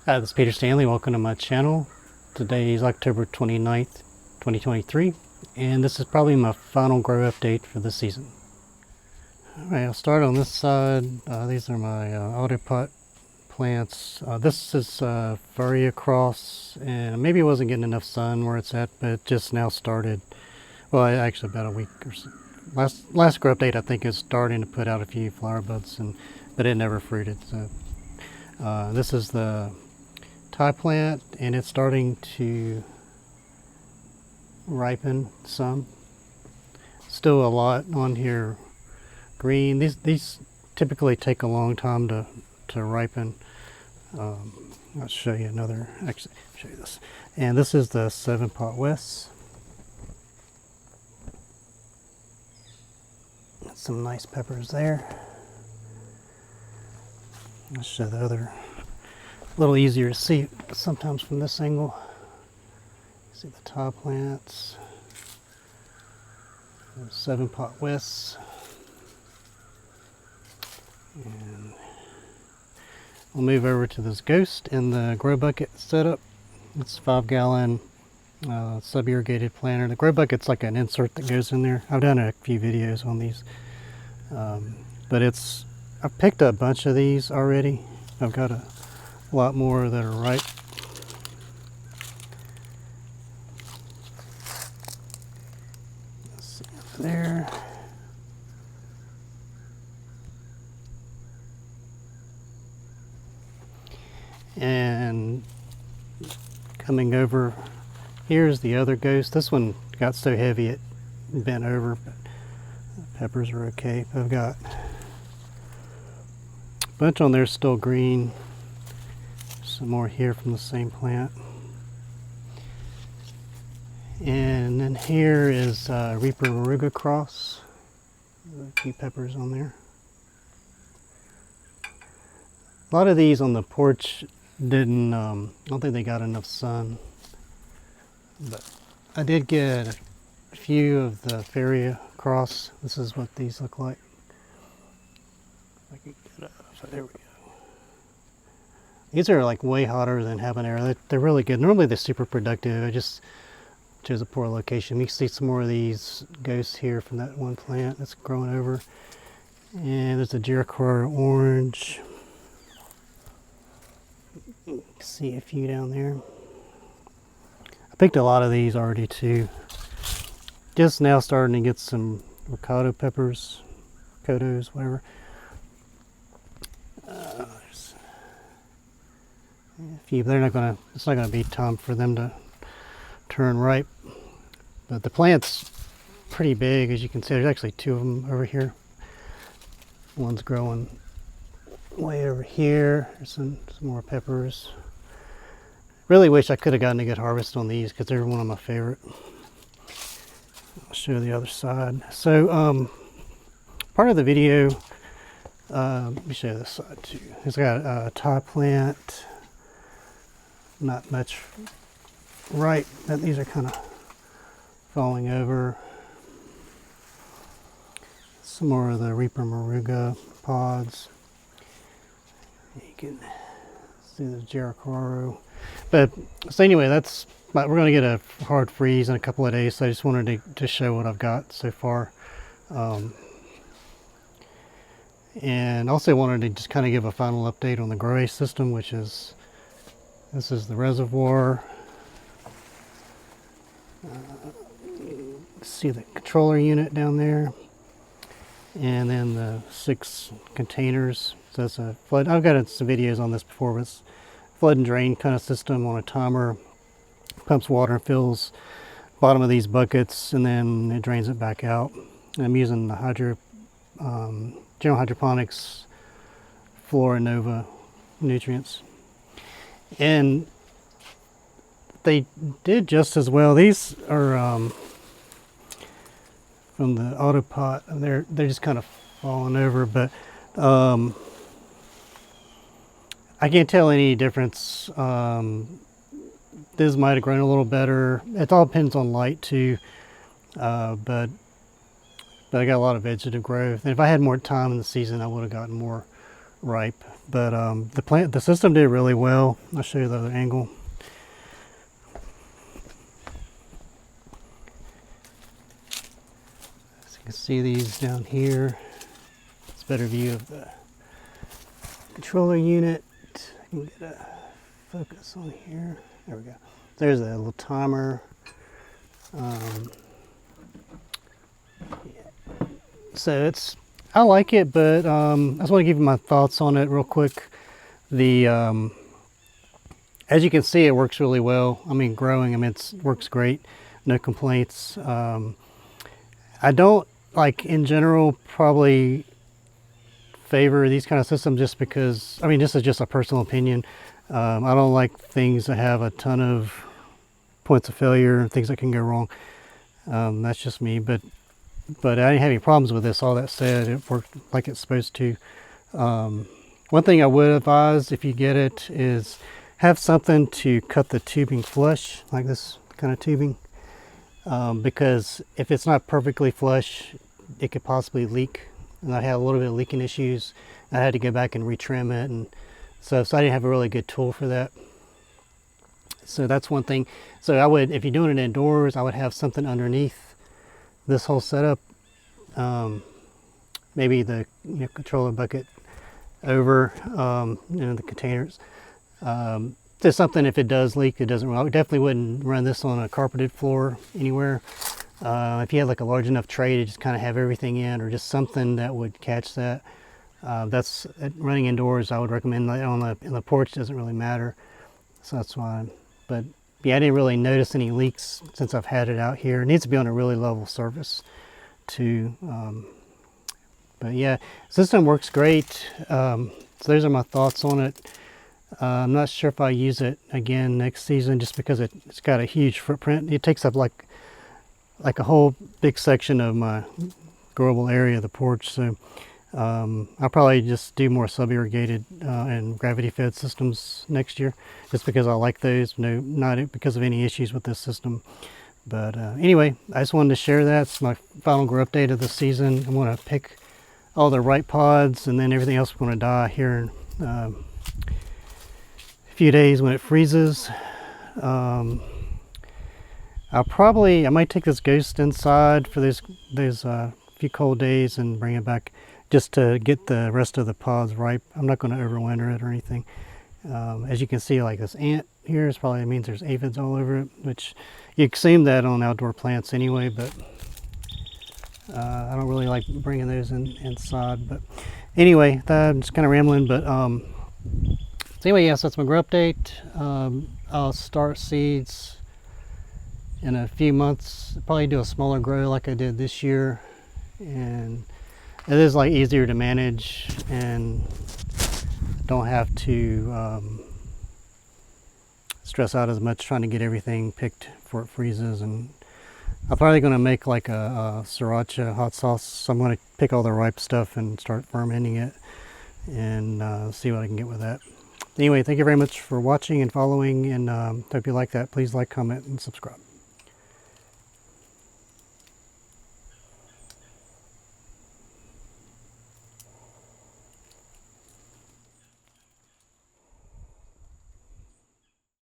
Hi, this is Peter Stanley. Welcome to my channel. Today is October 29th, 2023, and this is probably my final grow update for this season. Alright, I'll start on this side. These are my AutoPot plants. This is furry across, and maybe it wasn't getting enough sun where it's at, but it just now started. Well, actually about a week or so. Last grow update I think is starting to put out a few flower buds, but it never fruited. So this is the Thai plant, and it's starting to ripen some. Still a lot on here green. These typically take a long time to ripen. I'll show you another. Actually, show you this. And this is the 7-pot West. Some nice peppers there. I'll show the other. A little easier to see sometimes from this angle. See the Thai plants. 7-pot West. And we'll move over to this Ghost in the GroBucket setup. It's 5-gallon sub-irrigated planter. The GroBucket's like an insert that goes in there. I've done a few videos on these, but I've picked up a bunch of these already. I've got a lot more that are ripe. Let's see over there. And coming over, here's the other Ghost. This one got so heavy it bent over, but the peppers are okay. I've got a bunch on there still green. Some more here from the same plant. And then here is Reaper Maruga cross. A few peppers on there. A lot of these on the porch didn't, I don't think they got enough sun. But I did get a few of the Fairy cross. This is what these look like. I can get up. So there we go. These are like way hotter than habanero. They're really good. Normally they're super productive. I just chose a poor location. You can see some more of these Ghosts here from that one plant that's growing over. And there's a Jericho orange. You can see a few down there. I picked a lot of these already too. Just now starting to get some ricotta peppers, kodos, whatever. A few, they're not gonna. It's not gonna be time for them to turn ripe. But the plant's pretty big, as you can see. There's actually two of them over here. One's growing way over here. There's some more peppers. Really wish I could have gotten a good harvest on these because they're one of my favorite. I'll show the other side. So part of the video, let me show this side too. It's got a Thai plant. Not much ripe. These are kind of falling over. Some more of the Reaper Maruga pods. You can see the Jericho. But so anyway, we're going to get a hard freeze in a couple of days. So I just wanted to show what I've got so far. And also wanted to just kind of give a final update on the GrowAce system, which is, this is the reservoir. See the controller unit down there. And then the 6 containers. So that's a flood. I've got some videos on this before, but it's a flood and drain kind of system on a timer. Pumps water and fills bottom of these buckets, and then it drains it back out. And I'm using the General Hydroponics Flora Nova nutrients. And they did just as well. These are from the AutoPot. They're just kind of falling over, but I can't tell any difference. This might have grown a little better. It all depends on light too, but I got a lot of vegetative growth. And if I had more time in the season, I would have gotten more ripe. But the system did really well. I'll show you the other angle. As you can see these down here. It's a better view of the controller unit. I can get a focus on here. There we go. There's a little timer. Yeah. So I like it, but I just want to give you my thoughts on it real quick. As you can see, it works really well. I mean, growing, it works great. No complaints. I don't, like, in general, probably favor these kind of systems just because, this is just a personal opinion. I don't like things that have a ton of points of failure and things that can go wrong. That's just me, but I didn't have any problems with this. All that said, it worked like it's supposed to. One thing I would advise if you get it is have something to cut the tubing flush, like this kind of tubing, because if it's not perfectly flush, it could possibly leak. And I had a little bit of leaking issues. I had to go back and retrim it, and so I didn't have a really good tool for that. So that's one thing. So I would, if you're doing it indoors, I would have something underneath this whole setup. Maybe the controller bucket over the containers. Just something, if it does leak, it doesn't. I definitely wouldn't run this on a carpeted floor anywhere. If you had like a large enough tray to just kind of have everything in, or just something that would catch that. That's running indoors. I would recommend that on the porch. Doesn't really matter, so that's fine. But yeah, I didn't really notice any leaks since I've had it out here. It needs to be on a really level surface too. But yeah, system works great. So those are my thoughts on it. I'm not sure if I use it again next season, just because it's got a huge footprint. It takes up like a whole big section of my growable area of the porch. So I'll probably just do more sub-irrigated and gravity-fed systems next year, just because I like those. No, not because of any issues with this system. But anyway, I just wanted to share that. It's my final grow update of the season. I'm going to pick all the right pods, and then everything else is going to die here in a few days when it freezes. I might take this Ghost inside for those few cold days and bring it back just to get the rest of the pods ripe. I'm not going to overwinter it or anything. As you can see, like this ant here, it probably means there's aphids all over it, which you assume that on outdoor plants anyway, but I don't really like bringing those inside. But anyway, I'm just kind of rambling. But so anyway, yes, that's my grow update. I'll start seeds in a few months. Probably do a smaller grow like I did this year, and it is like easier to manage and don't have to stress out as much trying to get everything picked before it freezes. And I'm probably going to make like a sriracha hot sauce. So I'm going to pick all the ripe stuff and start fermenting it and see what I can get with that. Anyway, thank you very much for watching and following, and hope you like that. Please like, comment, and subscribe.